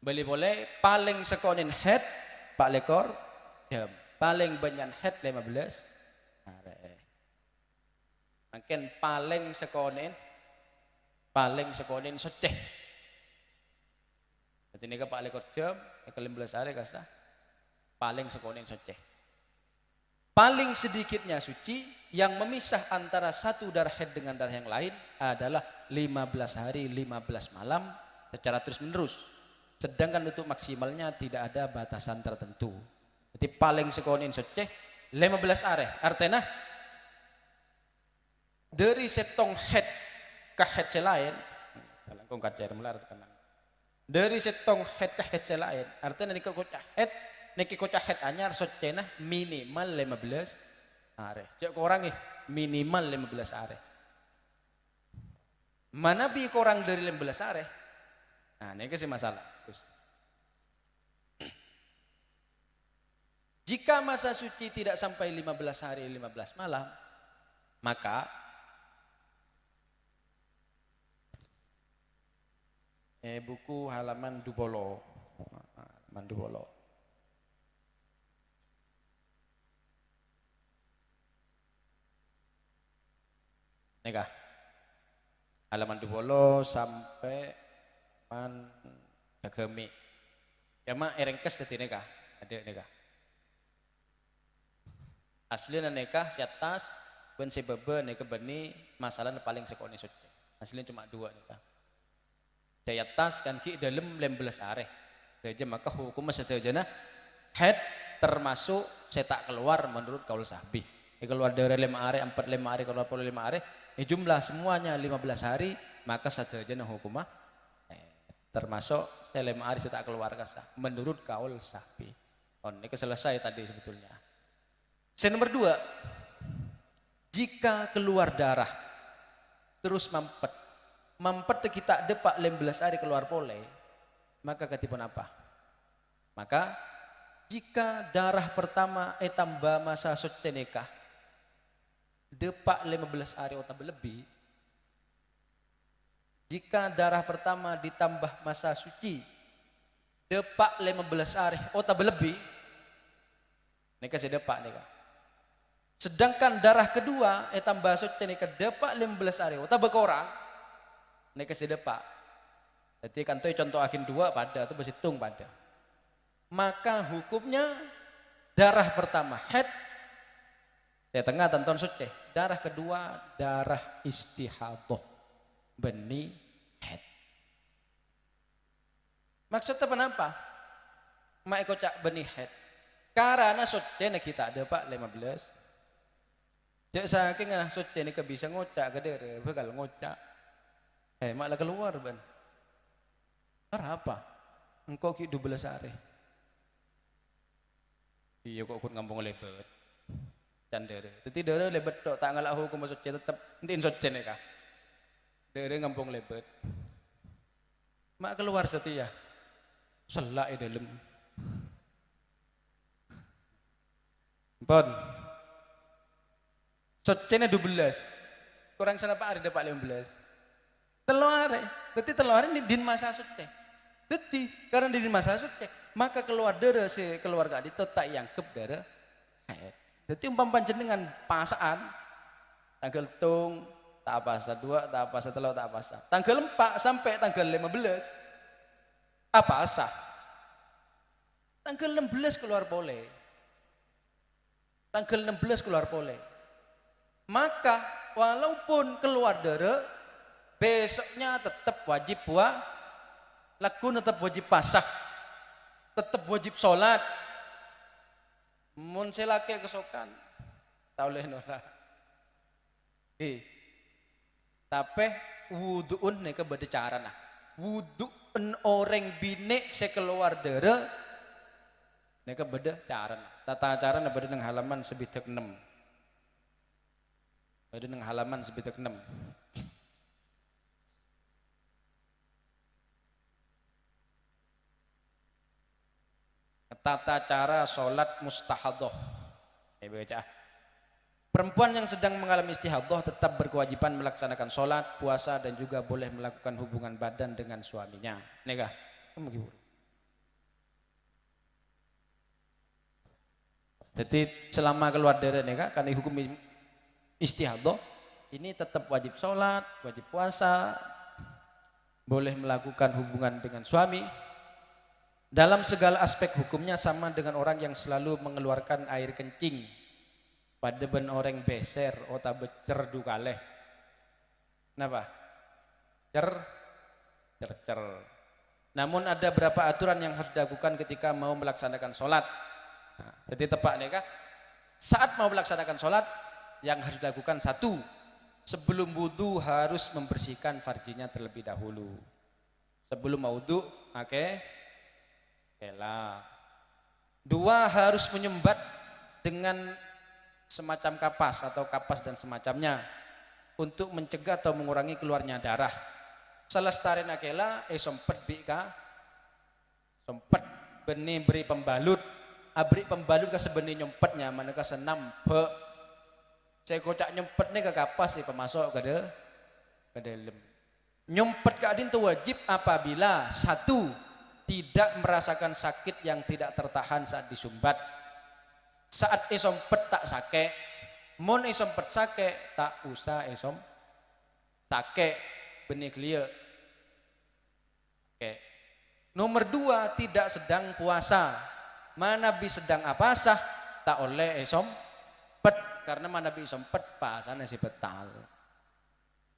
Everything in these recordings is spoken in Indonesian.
Beli boleh paling sekonin head 4 lekor jam. Paling banyak head 15 hari. Makin paling sekonin soceh. Jadi ini ke 4 lekor jam, ke 15 hari kasah. Paling sekonin soceh. Paling sedikitnya suci yang memisah antara satu darah head dengan darah yang lain adalah 15 hari 15 malam secara terus menerus. Sedangkan untuk maksimalnya tidak ada batasan tertentu. Jadi paling sekonin soceh 15 hari. Artinya dari setong head ke head selain, kalau kau kacer melar tenang. Dari setong head ke head selain, artinya nikah kocak head, nikah kocak head anyar socena minimal 15 hari. Cek orang minimal 15 hari. Mana bi korang dari 15 hari? Nah, ini sih masalah. Terus. Jika masa suci tidak sampai 15 hari 15 malam, maka buku halaman Dubolo. Halaman Dubolo. Nikah. Halaman Dubolo sampai man jagemi. Ya mak erengkes tadi nikah. Ada nikah. Aslinya nikah si atas ben si bebe nikah beni masalah paling sekoni suci. Aslinya cuma 2 nikah. Si atas kan ki dalam 15 hari. Saja maka hukumnya setajana head termasuk setak keluar menurut kaul sahbi. Keluar dari 5 hari, 45 hari, keluar 5 hari, jumlah semuanya 15 hari, maka setajana hukumnya termasuk 5 hari setak keluar kasah menurut kaul sahbi. Oh, ini selesai tadi sebetulnya. Nomor 2, jika keluar darah terus mampet kita depak 15 hari keluar pole, maka ketipun apa? Maka jika darah pertama tambah masa suci nikah depak 15 hari atau lebih, jika darah pertama ditambah masa suci depak 15 hari atau lebih, nikah sedepak nikah. Sedangkan darah kedua tambah suci nikah depak 15 hari atau berkurang, nikah sedepak. Jadi kan tuh contoh akin 2 pada itu berhitung pada. Maka hukumnya darah pertama head saya tengah tonton suci, darah kedua darah istihadah benih head. Maksudnya kenapa? Mak kocak benih head. Karena suci kita depak 15. Cek saking suci ini bisa ngocak ke dere, bakal ngocak. Malah keluar ban. Apa? Engkau ki 12 hari. Iya kok ikut ngambung lebet. Candere. Jadi dere lebet tok tak ngalak hukum suci tetep entin suci nih kah. Dere ngambung lebet. Mak keluar setia. Selak dalam. Pon. Sucinya 12. Kurang sana Pak hari dapat 15. Telur. Jadi telur ini din masa suci. Jadi karena din masa suci, maka keluar darah si keluarga itu tak yang kep darah haid. Jadi panjenengan pasaan tanggal tung tak apa 2, tak apa 3, tak apa tanggal 4 sampai tanggal 15 apa asa? Tanggal 16 keluar boleh. Tanggal 16 keluar boleh. Maka walaupun keluar darah besoknya tetap wajib laku tetap wajib pasah, tetap wajib sholat. Mun selake kesokan tak boleh nolak. Tapi wuduun nih kebeda cara nah. Wuduun orang bine sekeluar darah nih kebeda cara nah. Tata cara nah beda dengan halaman sebitek 6. Beda dengan halaman sebitek 6. Tata cara sholat mustahadoh. Baca. Perempuan yang sedang mengalami istihadah tetap berkewajiban melaksanakan sholat, puasa dan juga boleh melakukan hubungan badan dengan suaminya. Nikah. Kamu gimana? Jadi selama keluar dari nikah kan hukum istihadah ini tetap wajib sholat, wajib puasa, boleh melakukan hubungan dengan suami. Dalam segala aspek hukumnya sama dengan orang yang selalu mengeluarkan air kencing pada ben orang beser otak becer dukaleh. Kenapa? Cer. Namun ada berapa aturan yang harus dilakukan ketika mau melaksanakan sholat. Nah, jadi tepat nih kak. Saat mau melaksanakan sholat yang harus dilakukan satu, sebelum wudhu harus membersihkan farjinya terlebih dahulu. Sebelum mau wudhu, Ela. Dua, harus menyumbat dengan semacam kapas atau kapas dan semacamnya untuk mencegah atau mengurangi keluarnya darah. Selestari nakela sompet bika sompet benih beri pembalut abri pembalut ke sebenih nyompetnya mana ke senam pe saya kocak nyempet nih ke kapas nih pemasok ke dalam nyompet ke adin itu wajib apabila satu, tidak merasakan sakit yang tidak tertahan saat disumbat. Saat esompet tak sake, mon esompet sake tak usah esom sake benih clear. Oke. Nomor dua, tidak sedang puasa. Mana bi sedang apa sah tak oleh esompet karena mana bi esompet pasane si betal.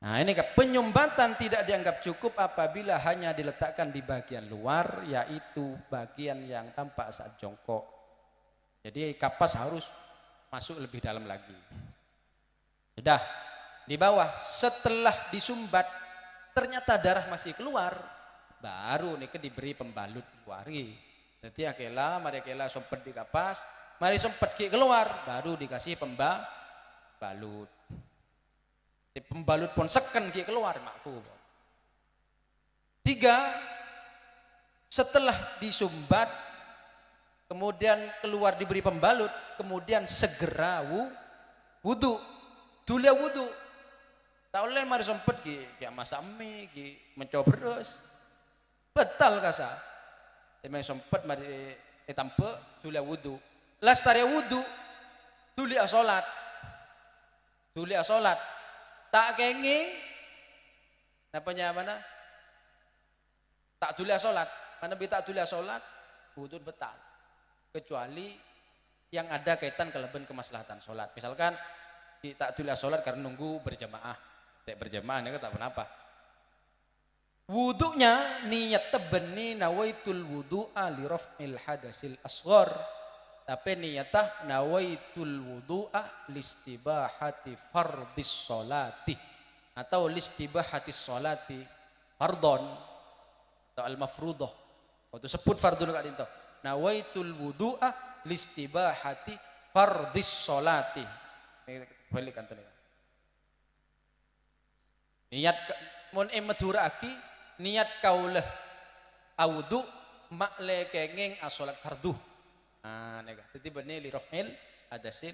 Nah ini penyumbatan tidak dianggap cukup apabila hanya diletakkan di bagian luar, yaitu bagian yang tampak saat jongkok. Jadi kapas harus masuk lebih dalam lagi. Sudah di bawah, setelah disumbat ternyata darah masih keluar, baru nih diberi pembalut keluari. Nanti mari akela sompet di kapas, mari sompet keluar, baru dikasih pembalut. Pembalut pun seken keluar makfu. Tiga, setelah disumbat kemudian keluar diberi pembalut, kemudian segera wudu. Tulia wudu. Tak oleh mari sompet ki masak mie ki mencoba terus. Betal kasa. Mari sompet mari tampe tulia wudu. Lastari wudu tulia salat. Tulia salat. Tak kenging, apanya mana? Tak tulia sholat, mana bi tak tulia sholat, wudhu betal. Kecuali yang ada kaitan kelebihan kemaslahatan sholat. Misalkan tak tulia sholat karena nunggu berjamaah, tak berjamaah ini tak apa. Wudhunya niat tebeni nawaitul wudhu'a li raf'il hadasil asghar. Tapi niyatah nawaitul wudu'a listibahati fardis sholati atau listibahati sholati fardon atau al-mafrudoh. Waktu sebut fardun kak dinto. Nawaitul wudu'a listibahati fardis sholati. Balik kantor ini. Niat mun emadura aki niat kaulah awudu makle kengeng asolat farduh. Nah, nega. Jadi benih li raf'il hadasil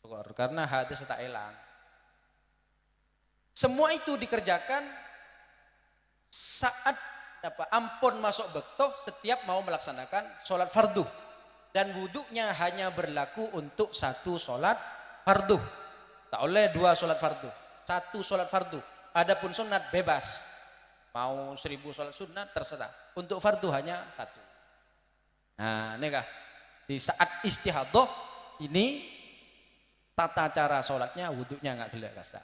asghar karena hadas tak hilang. Semua itu dikerjakan saat ampun masuk bektoh setiap mau melaksanakan sholat fardu dan wudhunya hanya berlaku untuk satu sholat fardu. Tak oleh dua sholat fardu, satu sholat fardu. Adapun sunat bebas, mau 1000 sholat sunat terserah. Untuk fardu hanya satu. Nah, ini kah di saat istihadah ini tata cara sholatnya wudhunya nggak gelak kasa.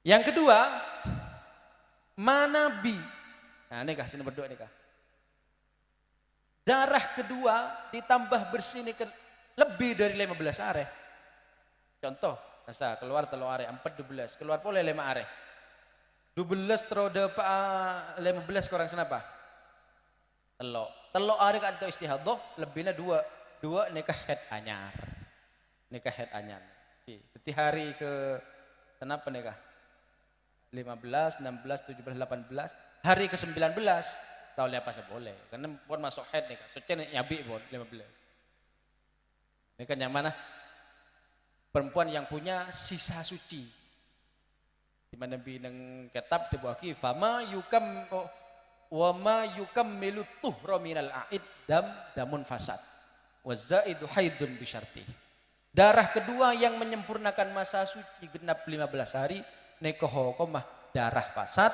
Yang kedua, manabi. Nah, ini kah sini berdoa ini kah. Darah kedua ditambah bersih ini lebih dari 15 are. Contoh, kasa keluar telur are 4 12, keluar pole 5 are. 12 terode 15 kurang senapa? Telok ada kan itu istihadah lebihnya dua nikah head anyar. Nikah head anyar. Jadi hari ke kenapa nikah? 15, 16, 17, 18, hari ke 19 tahu apa boleh. Karena pun masuk head nikah. Suci nyabi pun 15. Nikah yang mana? Perempuan yang punya sisa suci. Di mana bineng kitab dibuaki fama yukam wa ma yukammilu tuhra minal aid damun fasad Wazaidu haidun bisyarti. Darah kedua yang menyempurnakan masa suci genap 15 hari neka hukumah darah fasad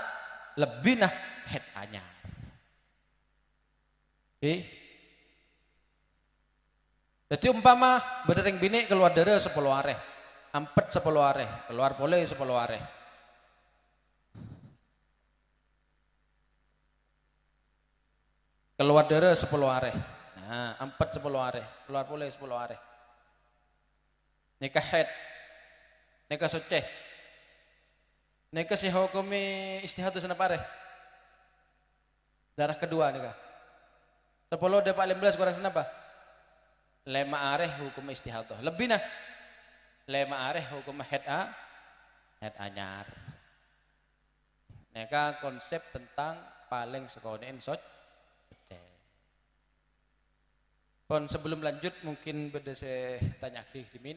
lebih nah head anyar. Oke. Jadi umpama bedereng bini keluar darah 10 areh, ampet 10 areh, keluar pole 10 areh. Keluar darah 10 areh. Nah, ampet 10 areh, keluar pole 10 areh. Nikah head, nikah suci. Nikah si hukumi istihad itu senapa areh? Darah kedua nikah. 10 dapat 15 kurang senapa? 5 areh hukum istihadah. Lebih nah. 5 areh hukum head anyar. Neka konsep tentang paling sekonen suci. Pon sebelum lanjut mungkin beda saya tanya ke dimin.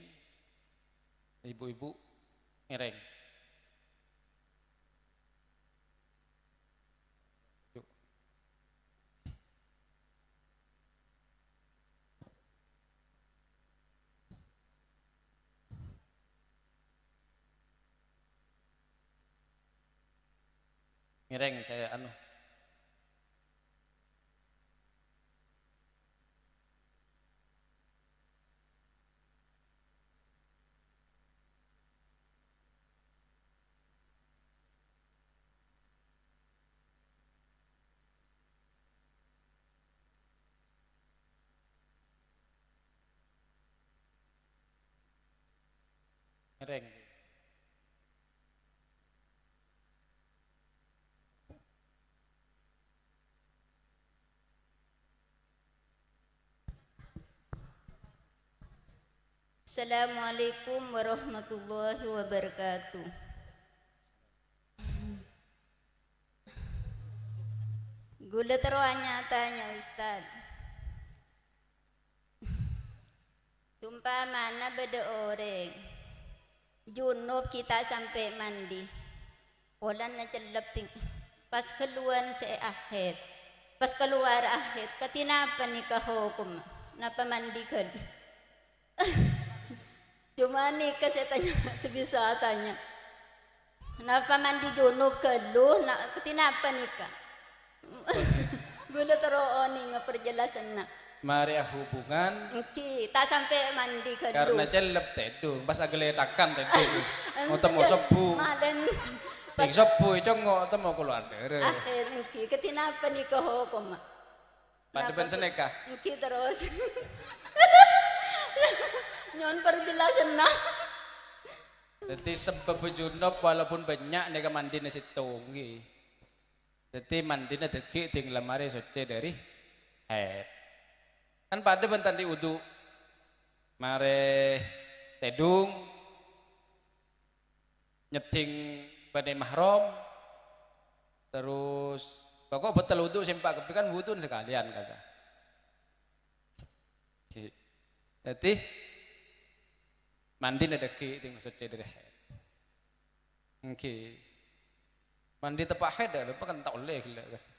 Ibu-ibu ngereng. Ngereng saya anu. Ngereng. Assalamualaikum warahmatullahi wabarakatuh. Gula teruanya tanya Ustaz. Umpamana beda orang junub kita sampai mandi. Olan na celap ting. Pas keluar saya akhir. Pas keluar akhir ketinapa nikah hukum. Napa mandi kan? Cuma nikah saya tanya sebisa tanya. Kenapa mandi junub keluh? Ketinapa nikah? Gula terooni nga perjelasan na. Mari hubungan Tak sampai mandi ke karena celep tedung pas ageletakan tedung mau temu sebu Maden yang sebu itu nggak temu keluar darah ketinapa nih ke hukum pada benseneka terus nyon perjelasan nah jadi sebab junub walaupun banyak neka mandi nasi tongi jadi mandi na degi ting lemari suci dari kan pada bentan di udu mare tedung nyeting badai mahram terus pokok betul udu sempak kepi kan wudun sekalian kasa jadi mandi na deki ting suci dari mandi tepak head lupa kan tak oleh gila kasa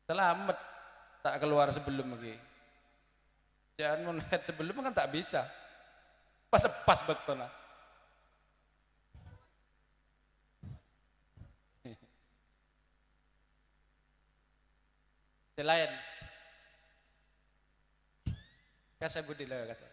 selamat tak keluar sebelum lagi. Jangan menhead sebelum kan tak bisa. Pas bektona. Selain kasa budila kasa.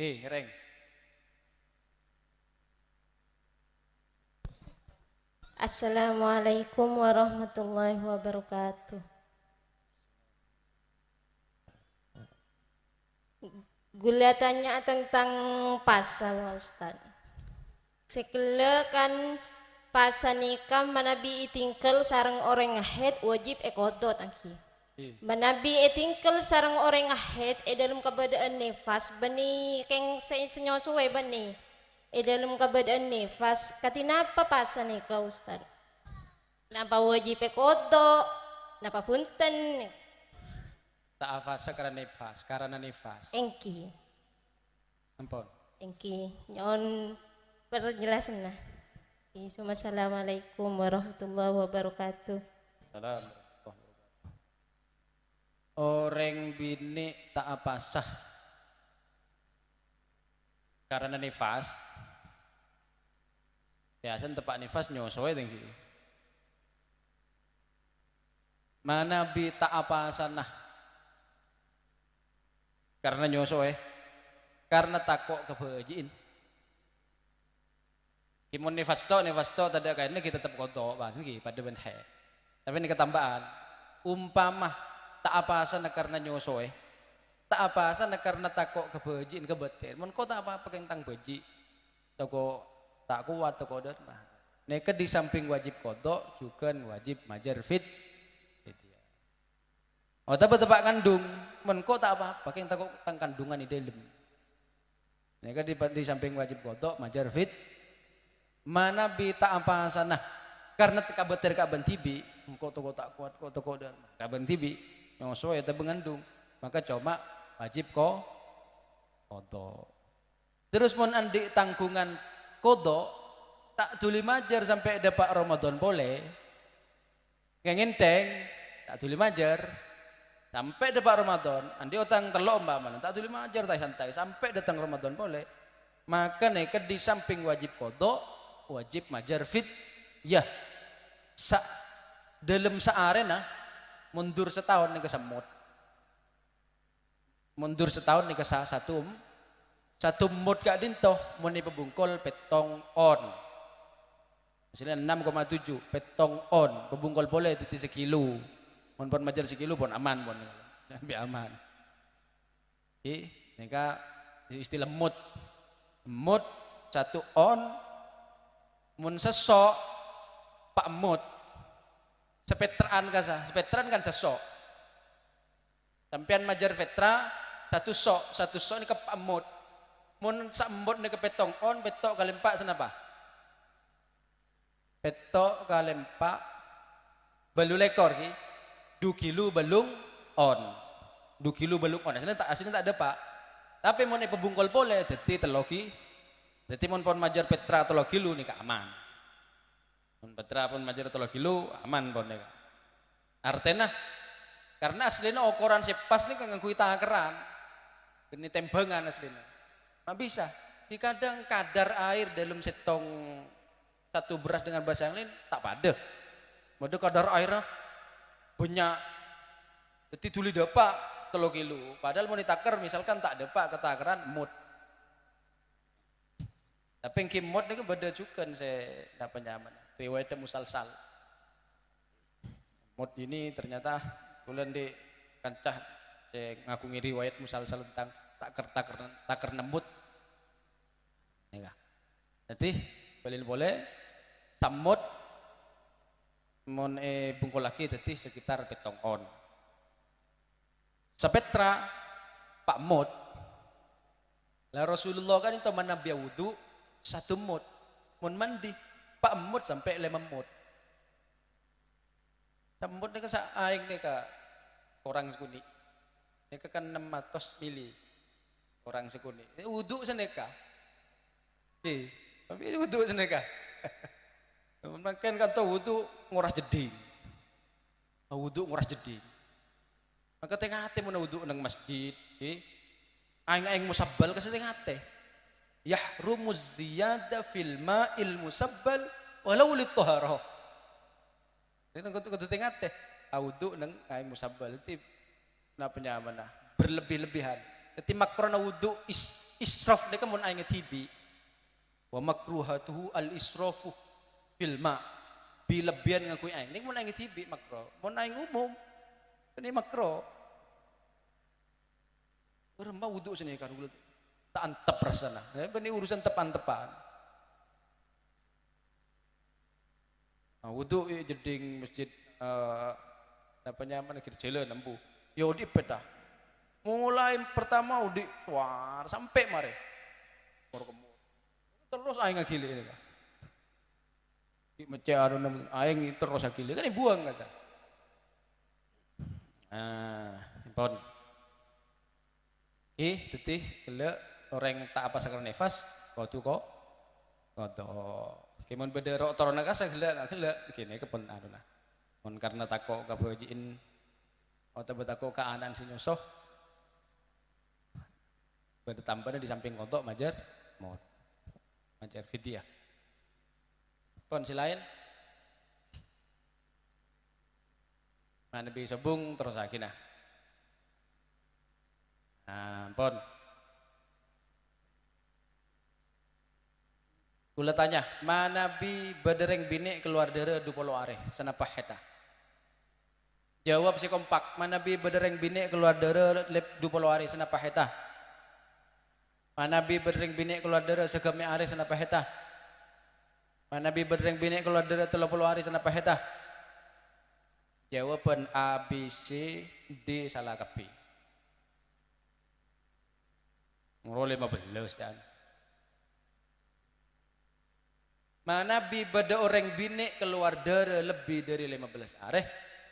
Reng. Assalamualaikum warahmatullahi wabarakatuh. Gula tanya tentang pasal Ustaz. Sekele kan pasal nikah manabi itingkel sarang orang ngahed wajib ekodot angki. Manabi itingkel sarang orang ngahed dalam keadaan nifas bani keng senyosuwe bani dalam keadaan nifas katinapa pasal nikah Ustaz? Napa wajib ekodot? Napa punten? Ta'afasa karena nifas. Engki. Ampun. Engki. Nyon perjelasan nah. Assalamualaikum warahmatullahi wabarakatuh. Salam. Orang bini ta'afasah karena nifas. Biasa tepak nifas nyosoe tinggi. Mana bi ta'afasah nah. Karena nyosoe, karena takut kebajiin. Kimun nifas to tadi kayaknya kita tetap kodok bang, pada benhe. Tapi ini ketambahan, umpama tak apa sana karena nyosoe, tak apa sana karena takut kebajiin kebetin. Mun kau tak apa pakai tentang beji, toko tak kuat toko dot mah. Neka di samping wajib kodok juga wajib majar fit. Oh tapi tepak kandung, menko tak apa, pakai yang takut tentang kandungan di dalam. Mereka di samping wajib kodok, majar fit, mana bi tak apa sana, karena teka beter kak bentibi, menko toko tak kuat, kok toko dan kak bentibi, yang sesuai tak mengandung, maka cuma wajib kodok. Terus mon andi tanggungan kodok, tak tuli majar sampai dapat Ramadan boleh, ngenteng, tak tuli majar. Sampai depan Ramadan, andi otang telok mbak mana, tak tuli majar tak santai. Sampai datang Ramadan boleh, maka neka di samping wajib kodok, wajib majar fit, ya, dalam searena mundur setahun neka semut, mundur setahun neka satu mut gak dintoh, muni pebungkol petong on, misalnya 6,7 petong on, pebungkol boleh titi sekilo. Mon pon majar sekilo pon aman pon lebih aman. Neka istilah mut satu on mun sesok pak mut sepetran kan sesok sampean majar vetra satu sok ni ke pak mut mun sambot ni ke petong on betok kalempak senapa betok kalempak balu lekor ki 2 kilo balung on. Aslinya tak ada pak. Tapi mau pebungkol boleh, jadi teloki. Jadi mau pon majar petra 3 kilo nih aman. Mon petra pun majar 3 kilo aman pon nih. Artinya karena aslinya ukuran sepas nih kagak kui takaran. Ini tembangan aslinya. Nah bisa. Di kadang kadar air dalam setong satu beras dengan beras yang lain tak pada. Mode kadar airnya banyak, jadi tuli dapat 3 kilo. Padahal mau ditaker misalkan tak dapat ketakaran mut. Tapi yang kimot ini beda juga saya dapat nyaman. Riwayatnya musalsal. Mut ini ternyata bulan di kancah saya ngakungi riwayat musalsal tentang taker nembut. Jadi boleh samut mon bungkol lagi tadi sekitar petong on. Sepetra pak mut. Lah Rasulullah kan itu manabia wudu 1 mut. Mon mandi pak mut sampai 5 mut. Samut ni ka sa aing ni ka orang sekuni. Ni ka kan 600 mili orang sekuni. Ni wudu sa ni ka. Tapi wudu sa ni ka. Makan kata wudu nguras jeding. Wudu nguras jeding. Maka tengah hati mau wudu nang masjid. Aing musabbal kasi tengah hati. Yahrumuz ziyada fil ma'il musabbal walau litahara. Ini kudu tengah hati. Wudu nang aing musabbal itu kenapa nyaman berlebih-lebihan. Jadi makrona wudu israf ni ka mun aing tibi. Wa makruhatuhu al israfu filma bilebihan ngaku aing ning mun aing tibi makro mun aing umum ini makro Orang mau wudhu sini kan gula tak antep rasana. Ini urusan tepan-tepan. Nah, wudhu jeding masjid apanya mana kira jalan nempu. Ya di peta. Mulai pertama di suar sampai mare. Terus aing ngagili ini kan. Di masjid aing terus ngagili kan buang kan. Pon. Tetih gele orang tak apa sakar nefas kau tu kok kemun beda rok torona kasa gele nggak gele kini kepon anu nah mon karena takok kabajiin atau betako keanan si nyusoh beda tambahnya di samping kontok majar mod majar vidya pon si lain mana bisa bung terus akhirnya pon. Kula tanya, mana bi badereng bini keluar dari 20 areh senapa heta? Jawab si kompak, mana bi badereng bini keluar dari 20 areh senapa heta? Mana bi badereng bini keluar dari segame areh senapa heta? Mana bi badereng bini keluar dari 30 areh senapa heta? Jawaban A, B, C, D salah kapi. Ngurol 15 dan mana bi beda orang bini keluar dari lebih dari 15 areh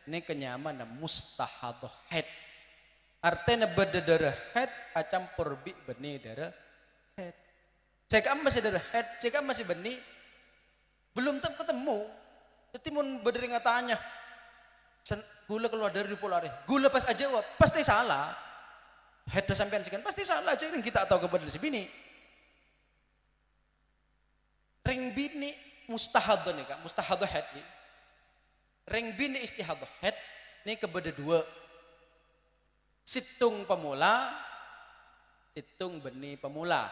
ini kenyamanan mustahadhah haid artinya beda darah haid campur bi benih darah haid cek masih darah haid cek masih benih belum ketemu jadi mun beda ngatanya gula keluar dari 20 areh gula pas aja jawab pasti salah head sampean sekian pasti salah aja kita tahu kepada si bini ring bini mustahadhah nih kak mustahadhah head nih ring bini istihadhah head nih kepada dua situng pemula situng benih pemula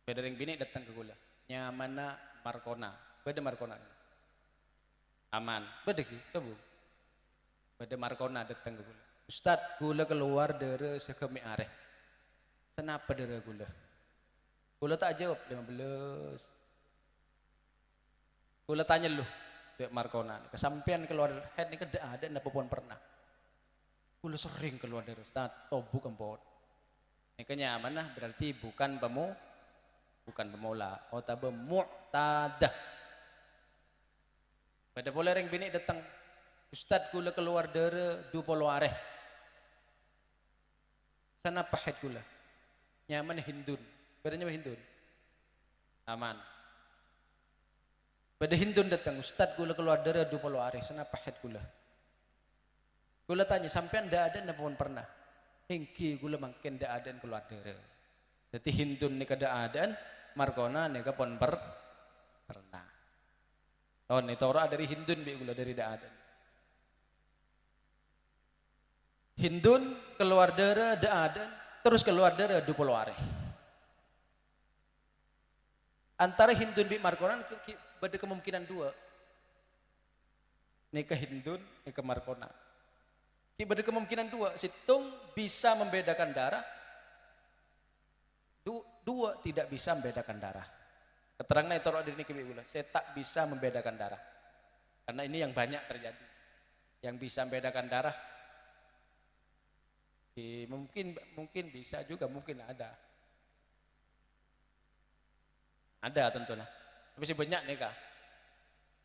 beda ring bini datang ke gula nyamana markona beda markona aman beda ki kebu beda markona datang ke gula Ustad, gula keluar dari segemi areh. Kenapa dari gula? Gula tak jawab 15. Gula tanya lu, Dek Markona. Kesampian keluar head ni kada ada napa pun pernah. Gula sering keluar dari Ustad, tobu kempot. Ini kenyaman lah berarti bukan pemula. Otaba mu'tadah. Pada boleh ring bini datang. Ustad gula keluar dari 20 areh. Sana pahit gula. Nyaman hindun. Bedanya hindun. Aman. Pada hindun datang. Ustad gula keluar dari 20 areh. Sana pahit gula. Gula tanya. Sampai anda ada napa pun pernah. Hingki gula makin anda ada keluar dari. Jadi hindun ni kada adaan. Markona ni kapon pernah. Oh ni tora dari hindun bi gula dari anda ada. Hindun keluar darah daadan terus keluar darah 20 areh. Antara hindun bi markonan ada kemungkinan dua. Nikah hindun, nikah markona. Ada kemungkinan dua. Situng bisa membedakan darah. Dua tidak bisa membedakan darah. Keterangan itu dari nikah bi saya tak bisa membedakan darah. Karena ini yang banyak terjadi. Yang bisa membedakan darah mungkin bisa juga mungkin ada tentunya tapi sih banyak nih kak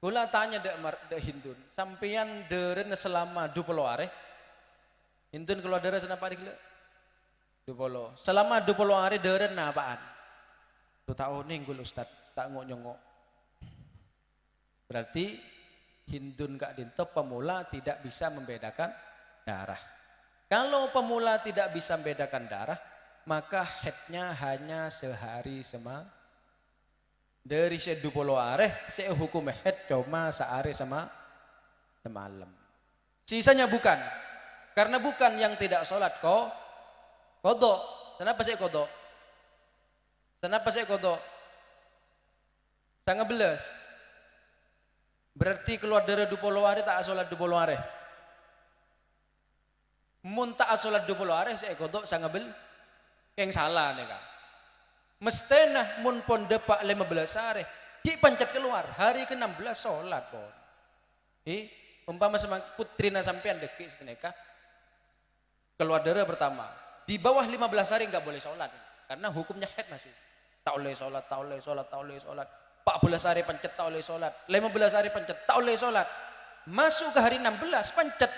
gula tanya dek hindun sampeyan deren selama 20 areh hindun keluar darah senapa dik 20 selama 20 areh deren apaan tu tahu nih gul ustad tak nyongok berarti hindun kak dintop pemula tidak bisa membedakan darah. Kalau pemula tidak bisa membedakan darah, maka headnya hanya sehari dari 20 areh, saya hukum head cuma sehari semalam. Sisanya bukan, karena bukan yang tidak sholat kodok. Kenapa saya kodok? Kenapa saya kodok? Sangat belas. Berarti keluar dari 20 areh tak sholat 20 areh. Mun tak salat 20 hari saya kodok sangabel yang salah nih kak. Mestena mun pon depak 15 hari ki pancet keluar hari ke-16 salat pon. Umpama sama putrina sampean dekik seneka keluar darah pertama di bawah 15 hari nggak boleh sholat karena hukumnya haid masih tak boleh sholat 14 hari pencet tak boleh sholat 15 hari pencet tak boleh sholat masuk ke hari 16 pencet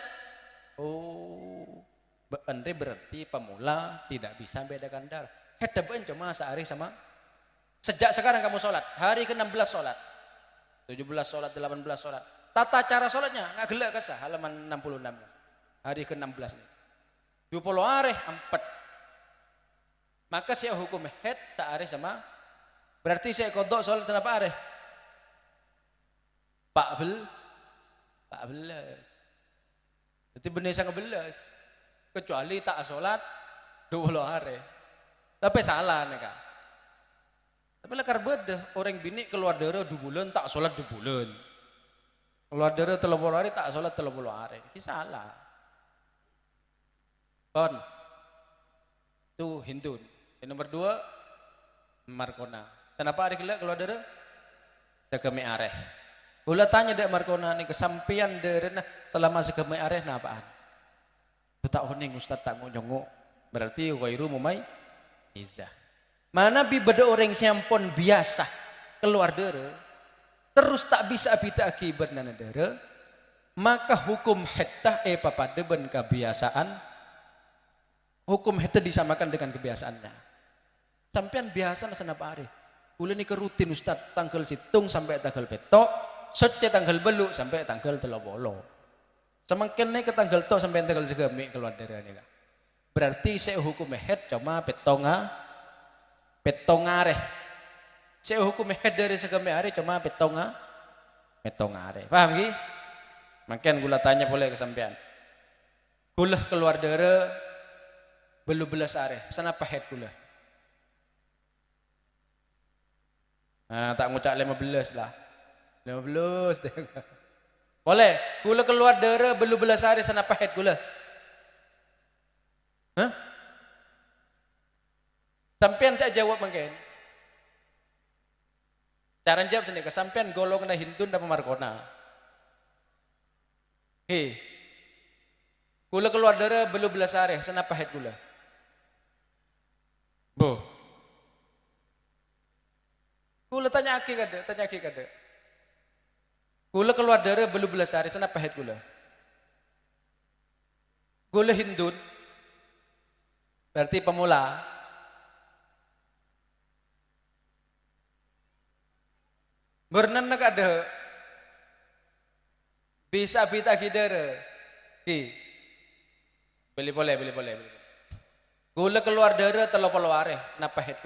berarti pemula tidak bisa bedakan darah haid dapat cuma sehari sama sejak sekarang kamu sholat hari ke-16 sholat 17 sholat 18 sholat tata cara sholatnya nggak gelak kesah halaman 66 hari ke-16 nih 20 hari 4 maka saya hukum haid sehari sama berarti saya kodok sholat berapa hari 14 berarti benar sangat belas kecuali tak sholat 20 hari tapi salah nih kak tapi lekar bedah orang bini keluar darah 2 bulan tak sholat 2 bulan keluar darah 30 hari tak sholat 30 hari ini salah Bon itu Hindun yang nomor 2 Markona kenapa hari keluar darah sekemi areh gula tanya dek Markona nih kesampian derena selama sekemi areh nah apaan tak oning ustad tak ngonyongok berarti wairu mumai izah mana bi beda orang siampon biasa keluar darah terus tak bisa bita akibat nana darah maka hukum hadah papadeban kebiasaan hukum hadah disamakan dengan kebiasaannya sampean biasa nasa hari boleh ni kerutin ustad tanggal situng sampai tanggal petok sece tanggal beluk sampai tanggal telobolo semakin naik ke tanggal tok sampai tanggal segemi keluar darah ni berarti saya hukum haid cuma petongare saya hukum haid dari segemi hari cuma petongare paham ki makin gula tanya boleh kesampean gula keluar darah belum belas hari kenapa haid gula nah tak ngucap 15 lah 15 deh boleh gula keluar darah belum belas hari kenapa haid gula sampean saya jawab mungkin cara jawab sendiri kesampean golongan Hindun dan Markona gula keluar darah belum belas hari kenapa haid gula gula tanya aki kada gula keluar darah belum belas hari kenapa haid gula Hindun berarti pemula bernanak ada bisa bita kidara boleh gula keluar darah telopolo areh kenapa haid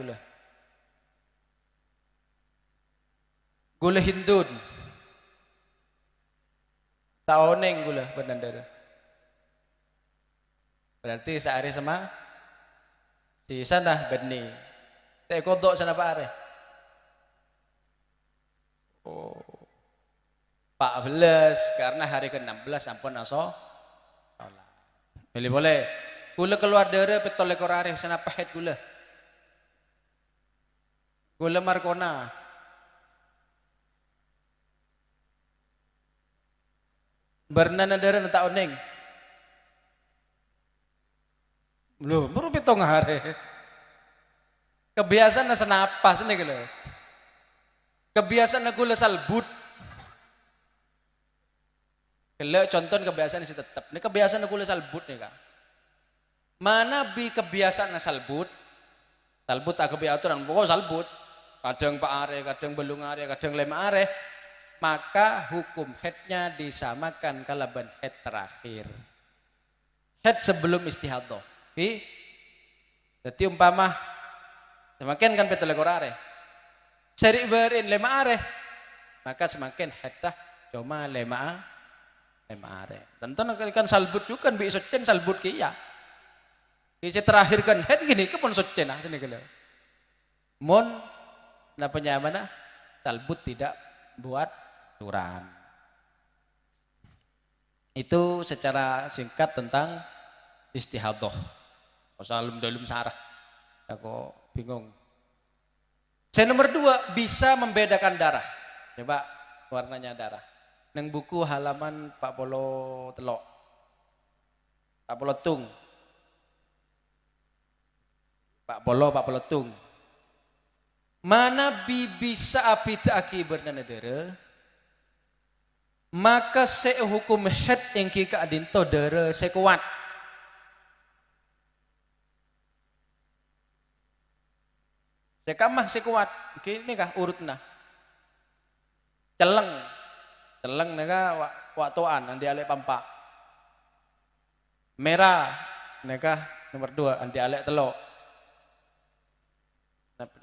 gula Hindun taoneng gula benar darah berarti sehari sama di sana benih saya kodok sana pak areh 14 karena hari ke-16 ampun aso sholat boleh gula keluar darah petol ekor areh sana pahit gula Markona bernana darah tak oneng belum baru petong hari kebiasaan nasa napas nih gula kebiasaan gula salbut kalau contoh kebiasaan isi tetap ini kebiasaan gula salbut nih kak mana bi kebiasaan salbut tak kebiasaan pokok salbut kadang pak are kadang belung are kadang lema are maka hukum haidnya disamakan kalaban haid terakhir haid sebelum istihadah jadi umpama semakin kan betul ekor are seri berin lema are maka semakin hadah cuma lema are tentu kan salbut juga kan bisa cen salbut kia isi terakhir kan haid gini ke pun socen ah sini kalau mon napanya mana salbut tidak buat aturan itu secara singkat tentang istihadah. Salum dalem sarah. Aku bingung. Saya nomor 2 bisa membedakan darah. Coba warnanya darah. Neng buku halaman 40 telok. 40 tung. 40 tung. Mana bisa apita aki bernanadara, maka hukum head yang kika adinto dara sekuat. Sekamah sekuat. Oke, ini kah urutna. Celeng nega waktuan andi alek pampak. Merah nega nomor 2 andi alek telok.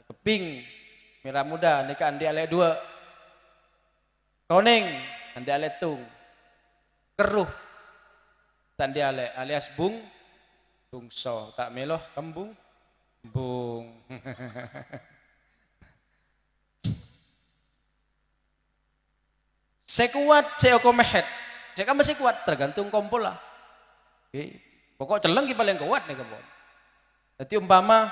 Keping merah muda nega andi alek 2. Koneng andi alek tung. Keruh tandi alek alias bungso tak meloh kembung bung. Sekuat seokomehet. Saya masih kuat tergantung kompol lah. Oke. Pokok celeng ki paling kuat nih kompol. Jadi umpama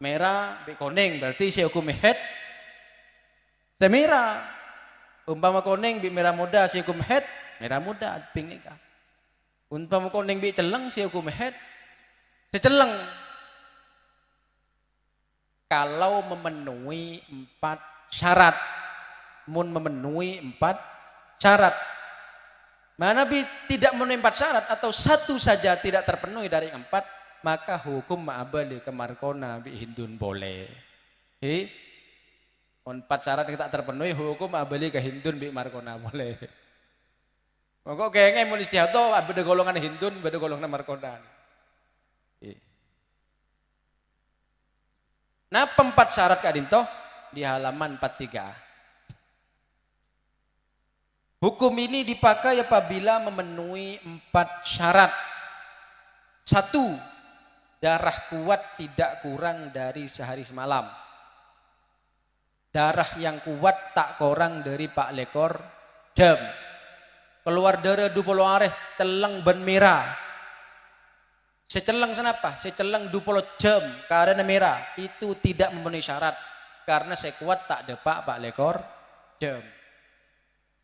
merah be koneng berarti seokomehet semera. Umpama koneng be merah muda seokomehet merah muda ping nikah. Umpama koneng be celeng seokomehet seceleng. Kalau memenuhi 4 syarat. Memenuhi 4 syarat. Mana tidak memenuhi 4 syarat atau satu saja tidak terpenuhi dari 4, maka hukum ma'abali ke markona bi hindun boleh. 4 syarat yang tak terpenuhi hukum ma'abali ke hindun bi markona boleh. Maka kayaknya mau istihadah beda golongan hindun beda golongan markona. Nah 4 syarat kadinto di halaman 43. Hukum ini dipakai apabila memenuhi 4 syarat. 1. Darah kuat tidak kurang dari sehari semalam. Darah yang kuat tak kurang dari 4 lekor jam. Keluar darah 20 areh teleng ben merah. Seceleng senapa? Seceleng 20 jam karena merah. Itu tidak memenuhi syarat. Karena sekuat tak depak 4 lekor jam.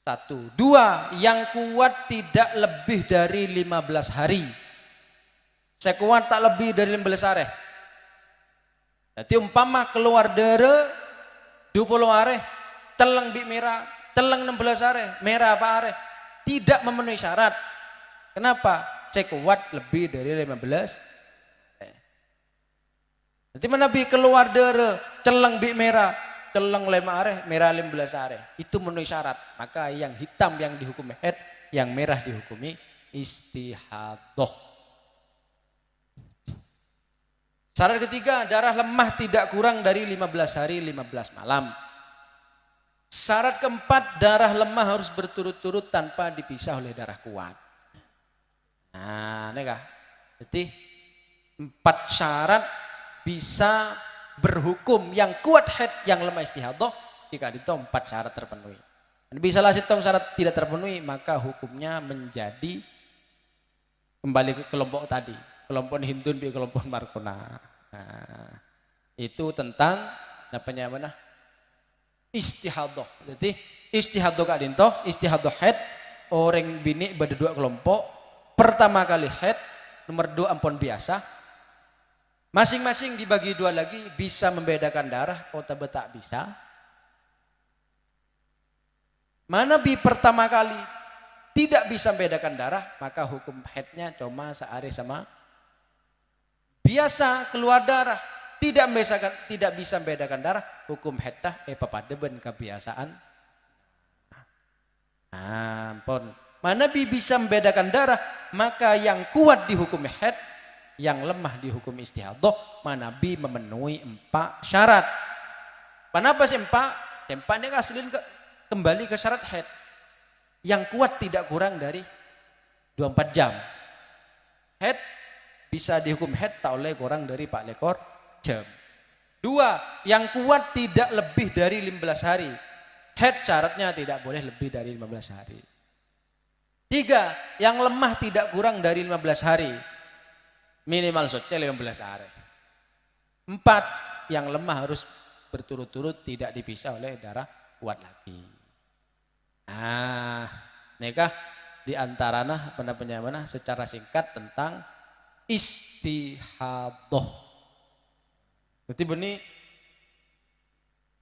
1. 2. Yang kuat tidak lebih dari 15 hari. Sekuat tak lebih dari 15 hari. Jadi umpama keluar darah 20 hari, teleng bi merah, teleng 16 hari, merah apa hari? Tidak memenuhi syarat. Kenapa? Sekuat lebih dari 15. Jadi mana bi keluar darah, teleng bi merah, teleng 5 hari, merah 15 hari. Itu memenuhi syarat. Maka yang hitam yang dihukumi haid, yang merah dihukumi istihadah. Syarat ketiga, darah lemah tidak kurang dari 15 hari 15 malam. Syarat keempat, darah lemah harus berturut-turut tanpa dipisah oleh darah kuat. Nah, ini kah? Jadi 4 syarat bisa berhukum yang kuat haid yang lemah istihadah jika itu 4 syarat terpenuhi. Bisa lah sitom syarat tidak terpenuhi maka hukumnya menjadi kembali ke kelompok tadi, kelompok hindun bi kelompok markona. Nah, itu tentang namanya mana? Istihadah. Jadi istihadah kak dinto, istihadah haid orang bini pada 2 kelompok. Pertama kali haid, nomor 2 ampun biasa. Masing-masing dibagi 2 lagi, bisa membedakan darah atau tak bisa. Mana pertama kali tidak bisa membedakan darah, maka hukum haidnya cuma sehari sama biasa keluar darah. Tidak bisa membedakan darah, hukum haidnya papadeben kebiasaan. Ampun. Mana bisa membedakan darah, maka yang kuat dihukum haid, yang lemah dihukum istihadah. Manabi memenuhi 4 syarat. Kenapa sih 4? 4 ini aslin kembali ke syarat haid. Yang kuat tidak kurang dari 24 jam. Haid bisa dihukum haid tak oleh kurang dari 4 lekor jam. 2. Yang kuat tidak lebih dari 15 hari. Haid syaratnya tidak boleh lebih dari 15 hari. 3. Yang lemah tidak kurang dari 15 hari. Minimal suci 15 hari. 4, yang lemah harus berturut-turut tidak dipisah oleh darah kuat lagi. Nah, nikah diantaranya mana secara singkat tentang istihadah. Berarti benih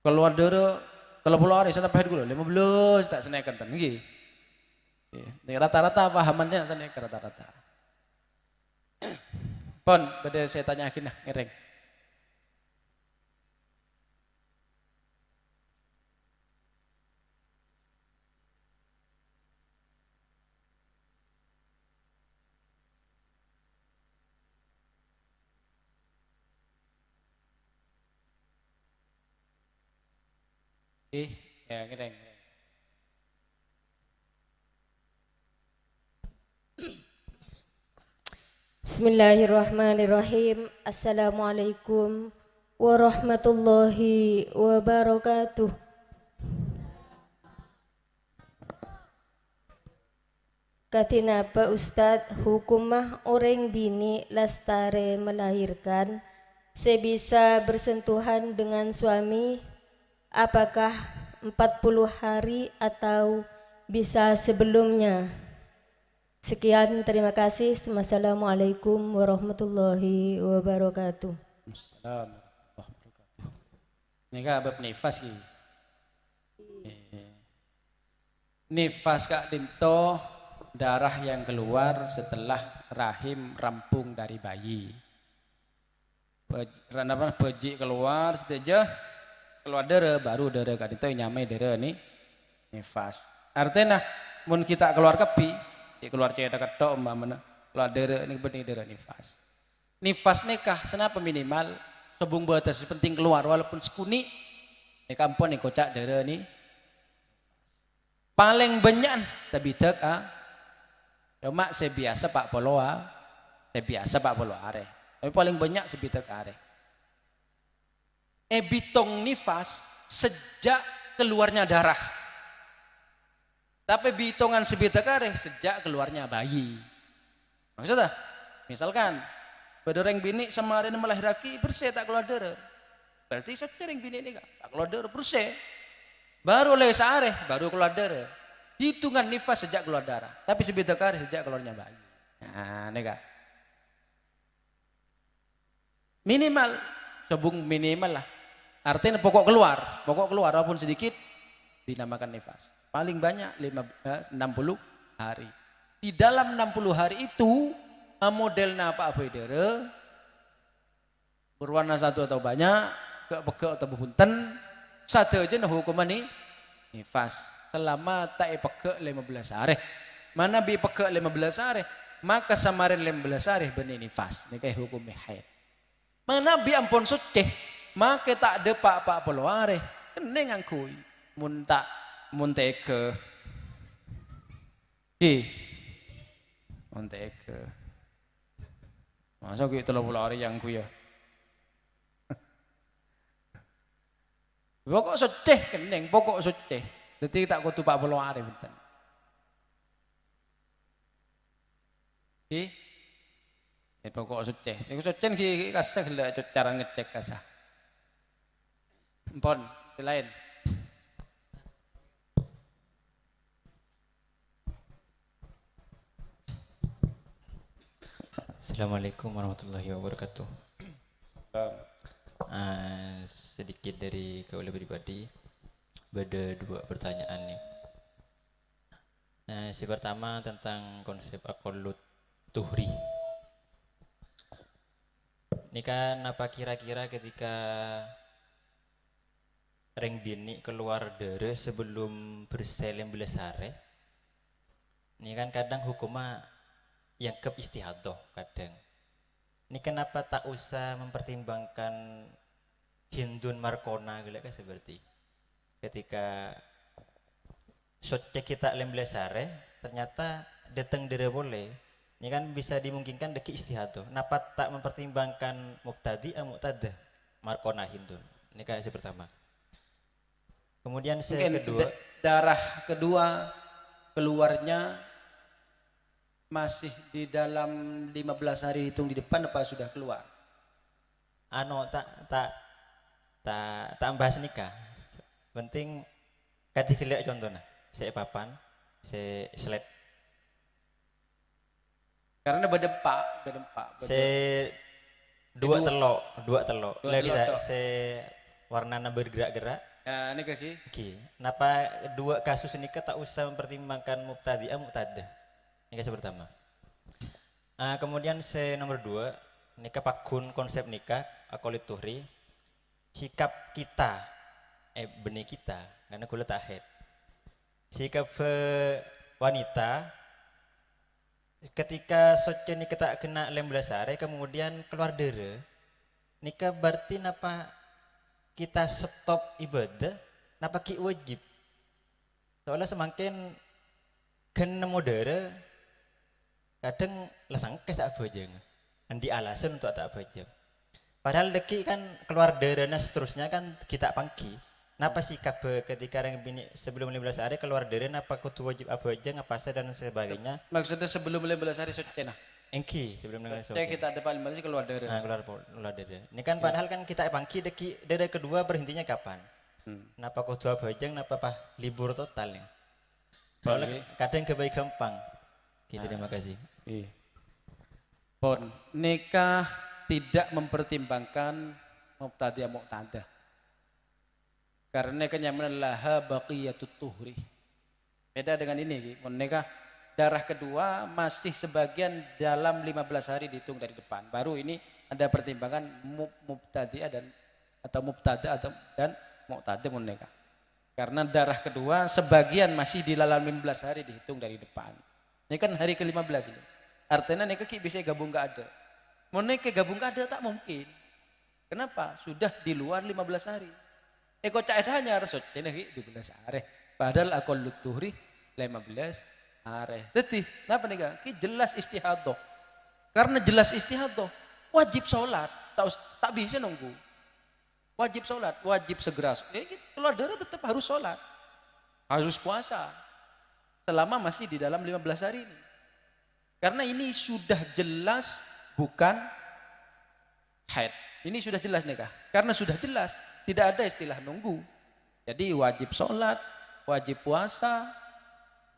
keluar darah kalau pulau hari sana pahit gula 15 tak senekan tan nggih. Ini rata-rata pahamannya sana rata-rata. Pon, pada saya tanya akhirnya ngereng. Ya ngereng. Bismillahirrahmanirrahim. Assalamualaikum warahmatullahi wabarakatuh. Katinapa Ustadz, hukumah orang bini lastare melahirkan sebisa bersentuhan dengan suami, apakah 40 hari atau bisa sebelumnya? Sekian, terima kasih. Wassalamualaikum warahmatullahi wabarakatuh. Assalamualaikum. Ini kan bab nifas ki. Nifas Kak Dinto, darah yang keluar setelah rahim rampung dari bayi. Bejik keluar setelah keluar darah, baru darah Kak Dinto nyamai darah nih nifas. Artinya mun kita keluar kepi, keluar cetak ketok mana keluar darah ini benih darah nifas. Nifas nikah senapa minimal sebung batas penting keluar walaupun sekuni nikah ampun nih kocak darah nih paling banyak sebitek cuma sebiasa Pak Poloa sebiasa Pak Poloa are tapi paling banyak sebitek are bitong nifas sejak keluarnya darah tapi bitongan sebitek are sejak keluarnya bayi maksudnya misalkan bedoreng bini sama ada melahiraki bersih tak keluar darah. Berarti sering bini ini tak keluar darah bersih. Baru oleh sehari baru keluar darah. Hitungan nifas sejak keluar darah. Tapi sebeda kali sejak keluarnya bayi. Nah, ini kak. Minimal, sebung minimal lah. Artinya pokok keluar walaupun sedikit dinamakan nifas. Paling banyak 60 hari. Di dalam 60 hari itu modelnya apa darah berwarna satu atau banyak pegak atau bunten satu aja hukuman nih nifas selama tak pegak 15 hari mana bi pegak 15 hari maka samarin 15 hari benih nifas ini kayak hukum haid mana bi ampun suci maka tak ada pak peluare kening angkui munteke munteke masa gue 30 hari yang gue ya pokok suci kening pokok suci jadi tak kutu 40 hari bentar pokok suci itu suci ki kasih cara ngecek kasah empon selain Assalamualaikum warahmatullahi wabarakatuh. Sedikit dari kaula pribadi, ada 2 pertanyaan nih. Si pertama tentang konsep akolut tuhri. Ini kan apa kira-kira ketika reng bini keluar darah sebelum berselem belesare, ini kan kadang hukumnya yang ke istihadah kadang. Ini kenapa tak usah mempertimbangkan hindun markona gitu kan seperti ketika shot cek kita lemblesare ternyata datang dari boleh. Ini kan bisa dimungkinkan deki istihadah. Kenapa tak mempertimbangkan muqtadi muqtada markona hindun. Ini kayak pertama. Kemudian kedua darah kedua keluarnya masih di dalam 15 hari hitung di depan apa sudah keluar? Anu tak bahas nikah. Penting kadih lihat contohnya. Saya papan, saya slide. Karena berdempak. Saya dua telok. Dua Lebih telok bisa tok. saya warnanya bergerak-gerak. Ya, ini kaki. Oke. Kenapa dua kasus nikah tak usah mempertimbangkan mubtadi'ah mubtadah? Ini kasus pertama. Kemudian nomor 2, nikah pakun konsep nikah akolit tuhri. Sikap kita, benih kita, karena kulit tahid. Sikap wanita, ketika soce nikah tak kena 15 hari, kemudian keluar darah, nikah berarti napa kita stop ibadah, napa ki wajib? Soalnya semakin kena modera, kadang lesang kes tak bojeng, andi alasan untuk tak bojeng. Padahal deki kan keluar darahnya seterusnya kan kita pangki. Napa sikap ketika orang bini sebelum 15 hari keluar darah, napa kutu wajib abojeng apa saja dan sebagainya? Maksudnya sebelum 15 hari suci nah. Engki sebelum 15 hari. Cek kita ada paling sih keluar darah. Keluar darah. Ini kan padahal kan kita pangki deki darah kedua berhentinya kapan? Napa kutu abojeng, napa pah libur total ya? Soalnya kadang kebaik gampang. Gitu, terima kasih. Iya. Pon, nikah tidak mempertimbangkan mubtadi'ah muqtadah. Karena kenyamanan laha baqiyatut tuhri. Beda dengan ini, pon nikah darah kedua masih sebagian dalam 15 hari dihitung dari depan. Baru ini ada pertimbangan mubtadi'ah atau mubtada dan muqtadah pon nikah. Karena darah kedua sebagian masih di dalam 15 hari dihitung dari depan. Ini kan hari ke-15 ini. Artinya nikah bisa gabung gak ada. Mau nikah gabung gak ada tak mungkin. Kenapa? Sudah di luar 15 hari. Eko cak hanya harus cenah 12 hari. Padahal aku lutuhri 15 hari. Teti, kenapa nikah? Ki jelas istihadah. Karena jelas istihadah, wajib sholat. Tak bisa nunggu. Wajib sholat, wajib segera. Keluar darah tetap harus sholat. Harus puasa. Selama masih di dalam 15 hari ini. Karena ini sudah jelas bukan haid. Ini sudah jelas nikah. Karena sudah jelas, tidak ada istilah nunggu. Jadi wajib sholat, wajib puasa,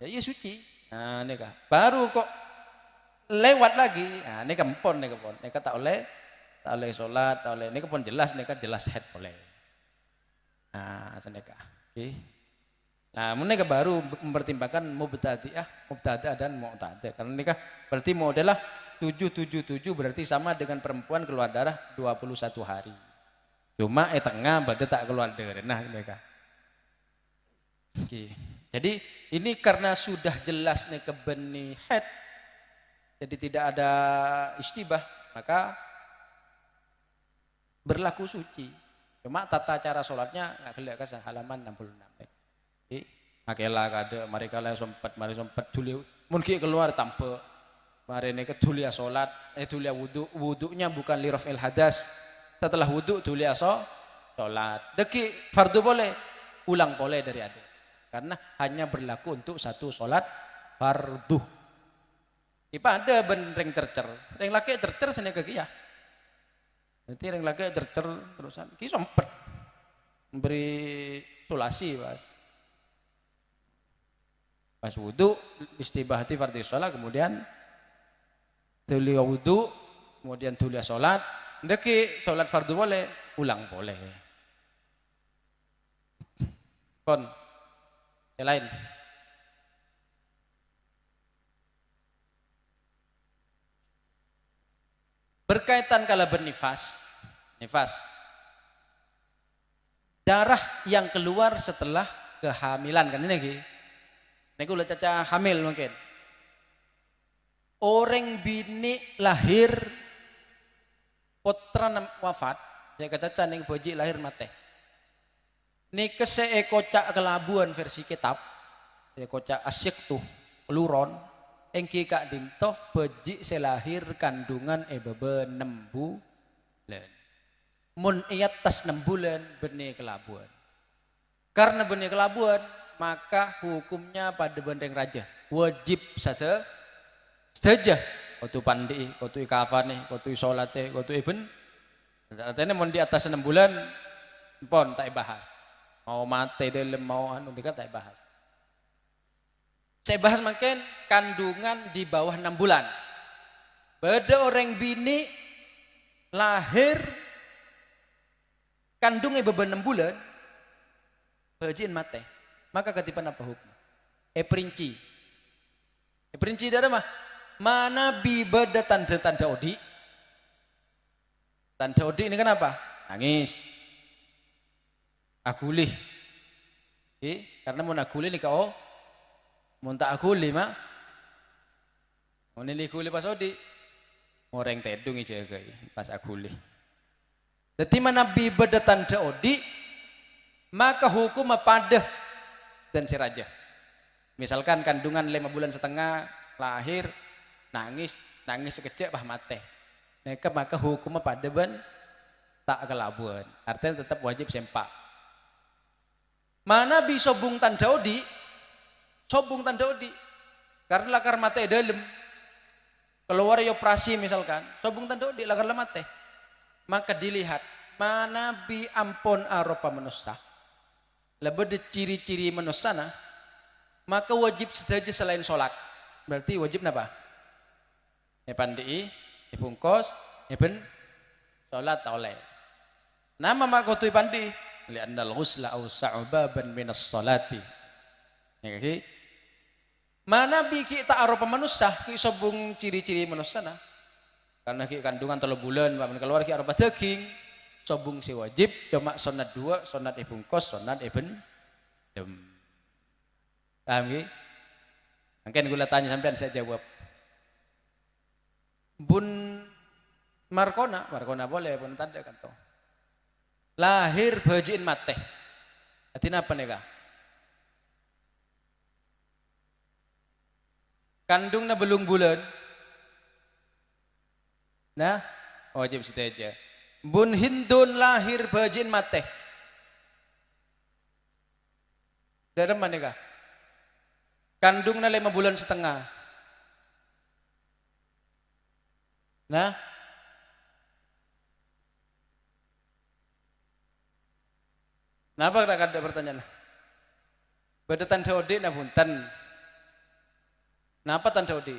ya suci. Nah nikah. Baru kok lewat lagi, nah nikah pon. Nikah tak oleh sholat, tak oleh. Nikah pun jelas haid boleh. Nah senikah. Oke. Nah, mereka baru mempertimbangkan mubtadi'ah dan muqtadah. Karena nikah berarti modelah 777 berarti sama dengan perempuan keluar darah 21 hari. Cuma tengah pada tak keluar darah. Nah, nikah. Oke. Jadi ini karena sudah jelas nikah benih haid. Jadi tidak ada istibah, maka berlaku suci. Cuma tata cara sholatnya nggak kelihatan halaman 66. Makela kada mereka lah mari sempat dulu mungkin keluar tanpa mari neka tulia solat tulia wudunya bukan lirafil hadas setelah wudu tulia solat deki fardu boleh ulang boleh dari ada karena hanya berlaku untuk satu solat fardu. Ipa ada benreng cercer reng laki cercer sini kaki ya nanti reng laki cercer terusan ki sempat memberi sulasi pas wudu istibahati fardhu sholat kemudian tulia wudu kemudian tulia sholat ndeki sholat fardu boleh ulang boleh pon selain berkaitan kala bernifas darah yang keluar setelah kehamilan kan ini nek ulah caca hamil mungkin. Orang bini lahir putra wafat, saya kata ning boji lahir mate. Nek seekocak kelabuan versi kitab, seekocak asyik tuh luron, engki kak dintoh boji selahir kandungan bebe 6 bulan. Mun iyat tas 6 bulan benih kelabuan. Karena benih kelabuan maka hukumnya pada benteng raja wajib Saja kau tu pandi, kau tu kafane, kau tu solate, kau tu iben. Artinya mau di atas 6 bulan pon tak bahas. Mau mate dalam mau anu dika tak bahas. Saya bahas makin kandungan di bawah 6 bulan. Beda orang bini lahir kandungnya beban 6 bulan, bajin mate. Maka ketipan apa hukum? Perinci. Perinci dari mah? Mana bi beda tanda-tanda odi? Tanda odi ini kenapa? Nangis. Akulih. Karena mau akulih ni kau, mau tak akulih mah? Mau nilai akulih pas odi, orang tedung jaga pas akulih. Jadi mana bi beda tanda odi, maka hukum pada dan si raja. Misalkan kandungan 5 bulan setengah lahir nangis sekejap bah mate. Maka hukum pada ben tak kelabuan. Artinya tetap wajib sempak. Mana bi sobung tanda odi? Sobung tanda odi. Karena lakar mate dalam. Keluar operasi misalkan, sobung tanda odi lakar mate. Maka dilihat mana bi ampon aropa manusia. Lebih de ciri-ciri manusia na, maka wajib saja selain sholat. Berarti wajib apa? Pandi, pungkos, ben sholat oleh. Nama mak kau tu pandi, li'annal ghusla awsa'u baban minas sholati. Ya kaki. Mana bi kita aropa manusia, ki sobung ciri-ciri manusia na. Karena ki kandungan 3 bulan, pak keluar ki aropa daging. Sobung si wajib, cuma sunat 2, sunat ibungkos, sunat ibn dem. Paham ki? Mungkin gula tanya sampean saya jawab. Bun Markona boleh, pun tanda kan toh. Lahir bajiin mate. Artinya apa nih kak? Kandungnya belum bulan. Nah, wajib saja. Bun hindun lahir bajiin mate. Dari mana kah? Kandungnya 5 bulan setengah. Nah, kenapa tak ada pertanyaan? Beda tanda odi na punten. Napa tanda odi?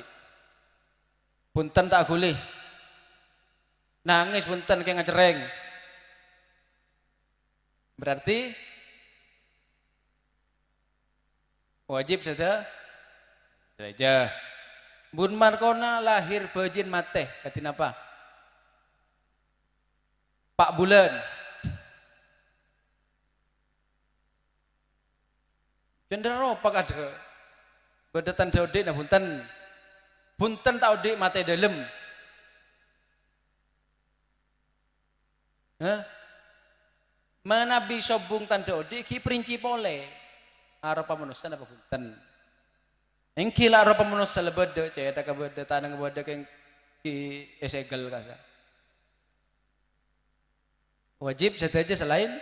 Punten tak gulih. Nangis punten kayak ngacereng. Berarti wajib saja. Bun Markona lahir bajin mate. Katin apa? 4 bulan. Cenderung apa ada? Bedatan daudi na punten. Punten taudi mate dalam. Mana bi sobung tanda odi ki perinci pole. Aropa manusia apa punten. Engkila aropa manusia lebeda, caya ada kebeda tanang kebeda keng ki esegel kasa. Wajib saja selain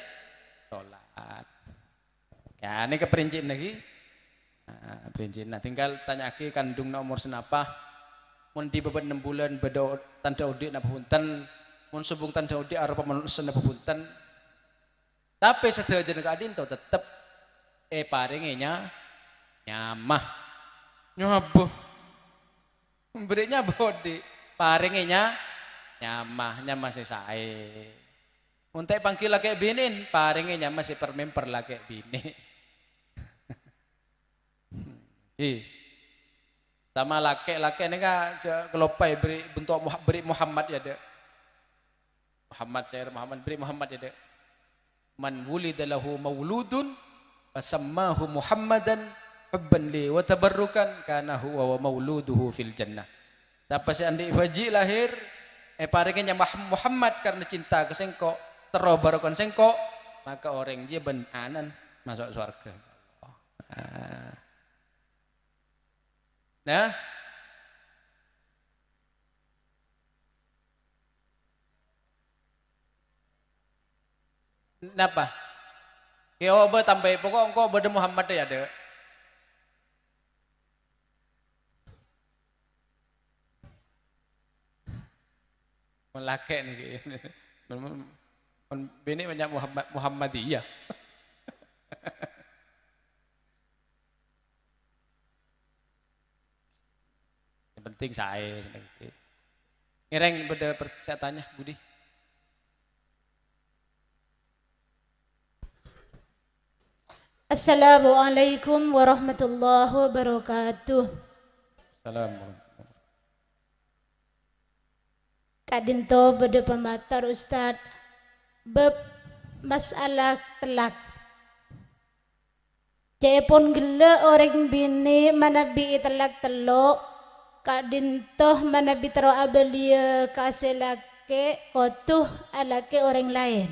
sholat. Ya ini keperincian lagi. Nah, perincian. Nah tinggal tanya lagi kandung na umur senapa. Mun di beban 6 bulan beda tanda odi napa punten. Mun subung tanda odi aropa manusia napa punten. Tapi saja nekadin to tetep paringnya nyamah. Nyobo. Berinya bodi. Paringnya nyamah sesae. Untuk panggil laki binin, paringnya masih permemper laki bini. Sama laki-laki ini kan kelopai beri bentuk beri Muhammad ya dek. Muhammad beri Muhammad ya dek. Man wulidalahu mauludun fasammahu Muhammadan hubban li wa tabarrukan kana huwa wa mauluduhu fil jannah. Siapa si andi faji lahir paringnya Muhammad karena cinta ke sengkok terobarokan sengkok maka orang dia benanan masuk surga. Nah, napa? Kau tambah pokok engkau beda Muhammad ya ada. Melake nih. Bini banyak Muhammadiyah. Yang penting saya. Ngereng pada saya tanya Budi. Assalamualaikum warahmatullahi wabarakatuh. Assalamualaikum. Kadinto beda pematar Ustad bab masalah telak. Cepon gila orang bini manabi telak telok. Kadinto manabi tero abelia kaselake kotuh alake orang lain.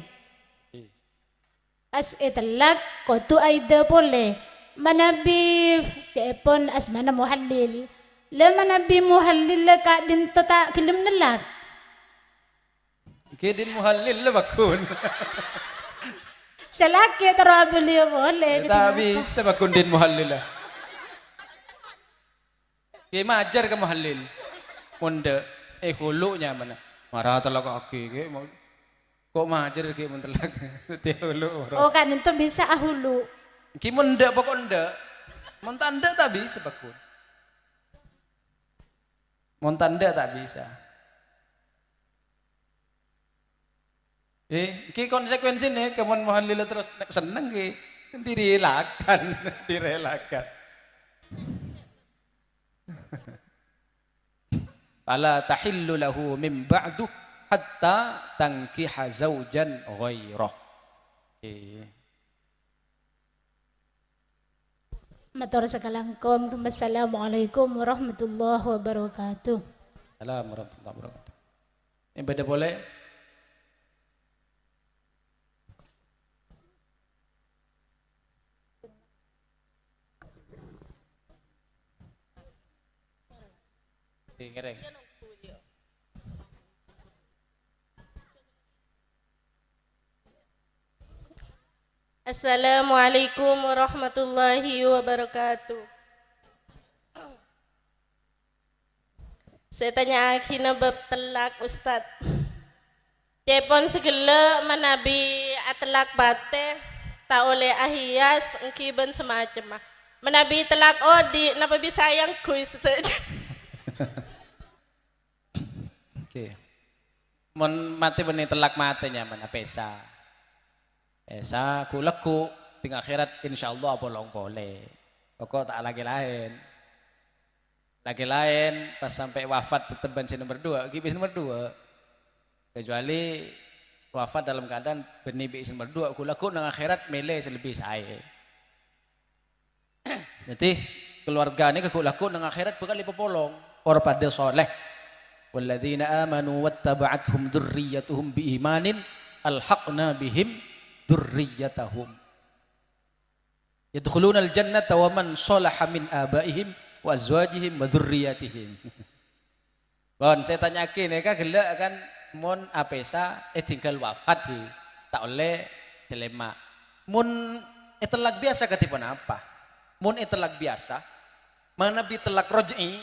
As italak kotu aida pole manabi tepon as mana muhallil le manabi muhallil le ka din tak kilim nelak Kedin muhallil lah bakun. selaki terabeli boleh Tak bisa bakun din muhallil lah. Ke majar ke muhallil. Munda hulunya mana? Marah telak kaki ke mau. Kok majar ke mentelak? Tiap hulu. oh kan itu bisa ahulu Ki munda pokok ndak. Montanda tak bisa bakun. Montanda tak bisa. Ki konsekuensi nih kemon muhallil terus seneng ki direlakan, direlakan. Fala tahillu lahu min ba'du hatta tankiha zawjan ghairah. matur sakalangkong assalamualaikum warahmatullahi wabarakatuh. Assalamualaikum warahmatullahi wabarakatuh. Ini beda boleh? Ngereng. Assalamualaikum warahmatullahi wabarakatuh. Saya tanya akhirnya bab telak Ustad. Cepon segala manabi atlak bate tak oleh ahias engkiban semacam. Manabi telak odi napa bisa yang kuis saja. Oke. Mon mati benih telak matenya mana pesa. Pesa kuleku tinggal akhirat insyaallah bolong boleh. Pokok tak lagi lain. Lagi lain pas sampai wafat tetap bensin nomor 2, gibis nomor 2. Kecuali wafat dalam keadaan benih bis nomor 2 kuleku nang akhirat mele selebih saya. Jadi keluarga ini kekulaku nang akhirat bakal dipopolong. Orang pada soleh. Walladzina amanu wattaba'athum dzurriyyatuhum biimanin alhaqna bihim dzurriyyatahum. Yadkhuluna aljannata wa man salaha min abaihim wa azwajihim wa dzurriyyatihim. Bon, saya tanyakin ya gelek kan mun apesa tinggal wafat hi. Tak oleh selema. Mun telak biasa ketipan apa? Mun telak biasa, mana bi telak roj'i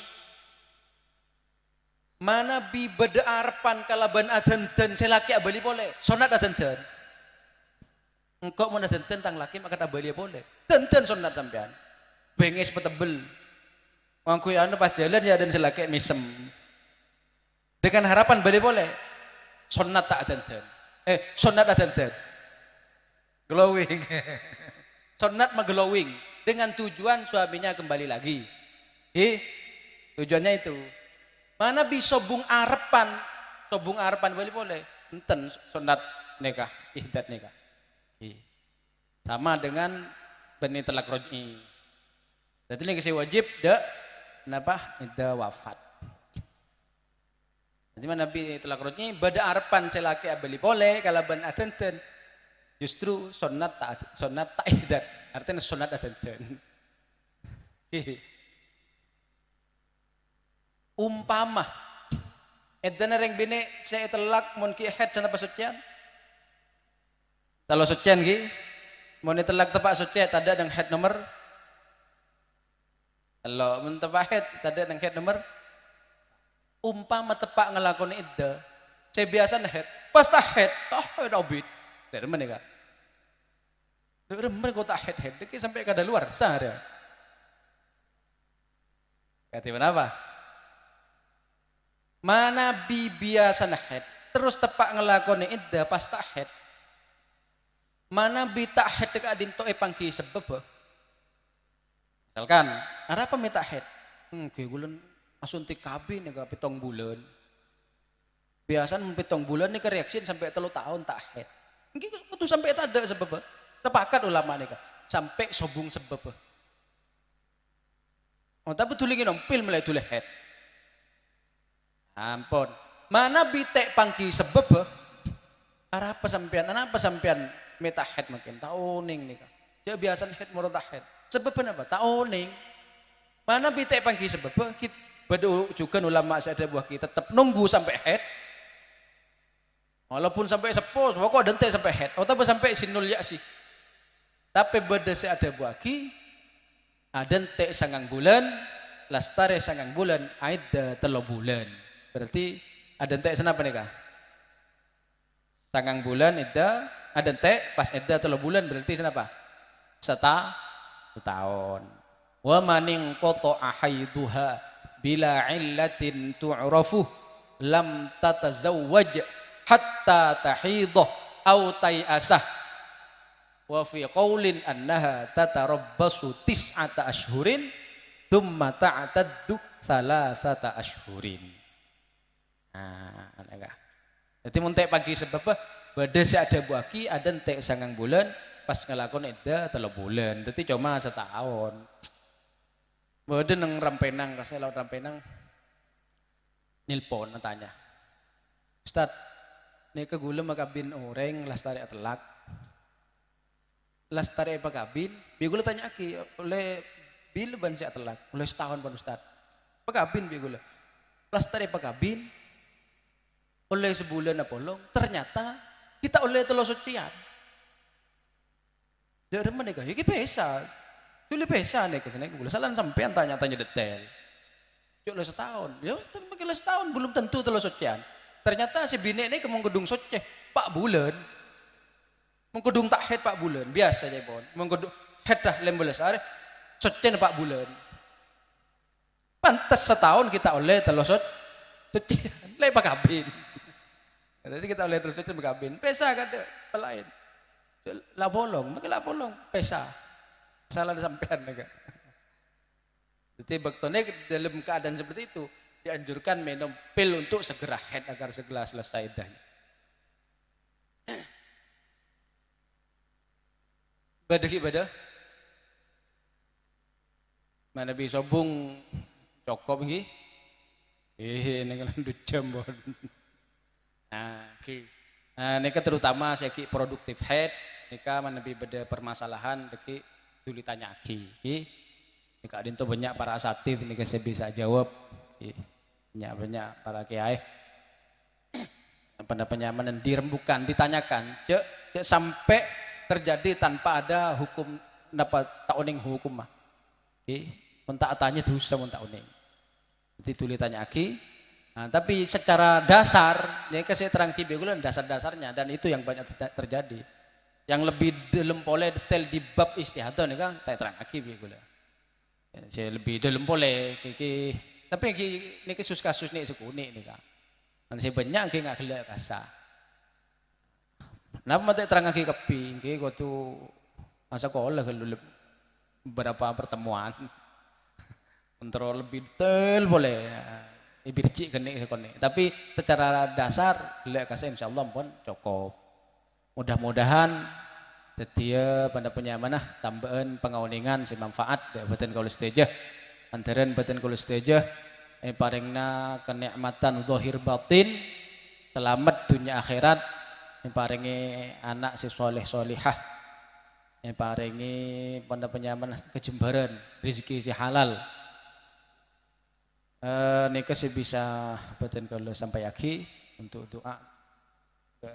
mana bi beda arpan kalaban adanten selaki abali boleh sonat adanten engkau mau adanten tang laki maka abali boleh tenten sonat sampean benges petebel wangku ya pas jalan ya dan selaki misem dengan harapan bali boleh sonat tak adanten sonat adanten glowing sonat mah glowing dengan tujuan suaminya kembali lagi tujuannya itu. Mana bisa sobung arepan boleh enten sunat nikah ihdat nikah sama dengan benih telak roj'i jadi ini kasih wajib kenapa itu wafat jadi mana benih telak roj'i beda arepan selaki abeli boleh kalau ben atenten justru sunat tak ihdat artinya sunat atenten umpama edana reng bini saya telak mon ki head sana pasucian kalau sucian ki mon telak tepak sucian tada dengan head nomor kalau mun tepak head tada dengan head nomor umpama tepak ngelakoni idda Saya biasa head. Pas tak head obit. Dari mana kak? Dari mana kau tak head? Deki sampai kada luar sana. Kata apa? Mana biasa head. Terus tepak ngelakoni iddah pas tak head. Mana bi tak head dekat dinto pangki sebab. Misalkan, ada apa minta head? Kayak bulan asuntik kabin ya pitong bulan. Biasanya pitong bulan nih reaksi sampai 3 tahun tak head. Itu sampai tak ada sebab. Sepakat ulama nih sampai sobung sebab. Oh tapi tulingin pil mulai tulis head. Ampun. Mana bitek pangki sebab? Ada apa sampean minta head makin tahuning nih kak. Jadi biasa head murah tak head. Sebab apa? Tahuning. Mana bitek pangki sebab? Kita badu juga ulama saya buah kita tetap nunggu sampai head. Walaupun sampai sepos, pokok dente sampai head. Atau sampai sinul ya sih. Tapi beda saya ada buaki, ada ente sangang bulan, lastare sangang bulan, aida 3 bulan. Berarti ada ente senapa nih kak? Sangang bulan ida, ada ente pas ida 3 bulan berarti senapa? Setahun. Wa maning qata'a haiduha bila illatin tu'rafu lam tatazawwaj hatta tahidah au tayasah wa fi qaulin annaha tatarabbasu 9 ashhurin thumma ta'taddu 3 ashhurin. Nah, anega. Jadi muntek pagi sebab beda si ada buaki ada entek sangang bulan pas ngelakon iddah 3 bulan. Jadi cuma setahun. Beda nang Rampenang kasih laut Rampenang nilpon tanya. Ustaz, ini kegula makabin orang lastari atelak. Lastari pakabin, bigula tanya aki oleh bil ban si atelak, oleh setahun ban Ustaz. Pakabin bigula. Lastari pakabin, oleh sebulan na polong, ternyata kita oleh 3 sucian. Dari mana kah? Iki pesa. Tuli pesa nih kesini gula. Salah sampean tanya-tanya detail. Cuk oleh setahun. Ya pakai setahun belum tentu 3 sucian. Ternyata si bini ini kemung gedung soceh 4 bulan. Mengkedung tak head 4 bulan. Biasa aja bon. Mengkedung head dah 15 hari. Soceh 4 bulan. Pantas setahun kita oleh 3 sucian. Lepas kabin. Jadi kita oleh 3 sucian berkabin. Pesa kada pelain. Lah bolong. Maka lah bolong. Pesa. Salah sampean juga. Jadi baktone dalam keadaan seperti itu. Dianjurkan minum pil untuk segera head agar segera selesai iddahnya. Badaki bada. Mana bi sobung cokop iki. Ini kan 2 jam bon. Nah, ki. Nah, nika terutama segi produktif head, nika mana bi beda permasalahan deki tuli tanya aki. Nika adinto banyak para asatidz nika saya bisa jawab. Banyak para kiai penyampaian dirembukan ditanyakan cek sampai terjadi tanpa ada hukum dapat taoning hukum mah unta tanya dosa unta uning jadi tuli tanya aki nah, tapi secara dasar ya saya terang kibegulan dasar-dasarnya dan itu yang banyak terjadi yang lebih dalam pole detail di bab istihadah nih kan saya terang aki begulan saya lebih dalam pole tapi ini kasus-kasus nih sekuni nih kak. Nanti banyak nggak gelak kasa. Napa mati terang lagi kepi, kau tuh masa sekolah kalau beberapa pertemuan, kontrol lebih detail boleh, ibirci kene sekone. Tapi secara dasar gelak kasa insya Allah pun cukup. Mudah-mudahan dia pada penyamanah tambahan pengawningan si manfaat dapatan kalau setuju. Antaran batin kula setuju paringna kenikmatan zahir batin selamat dunia akhirat paringi anak si soleh solihah paringi pada penyaman kejembaran rezeki si halal nika sih bisa batin kula sampai aki untuk doa ke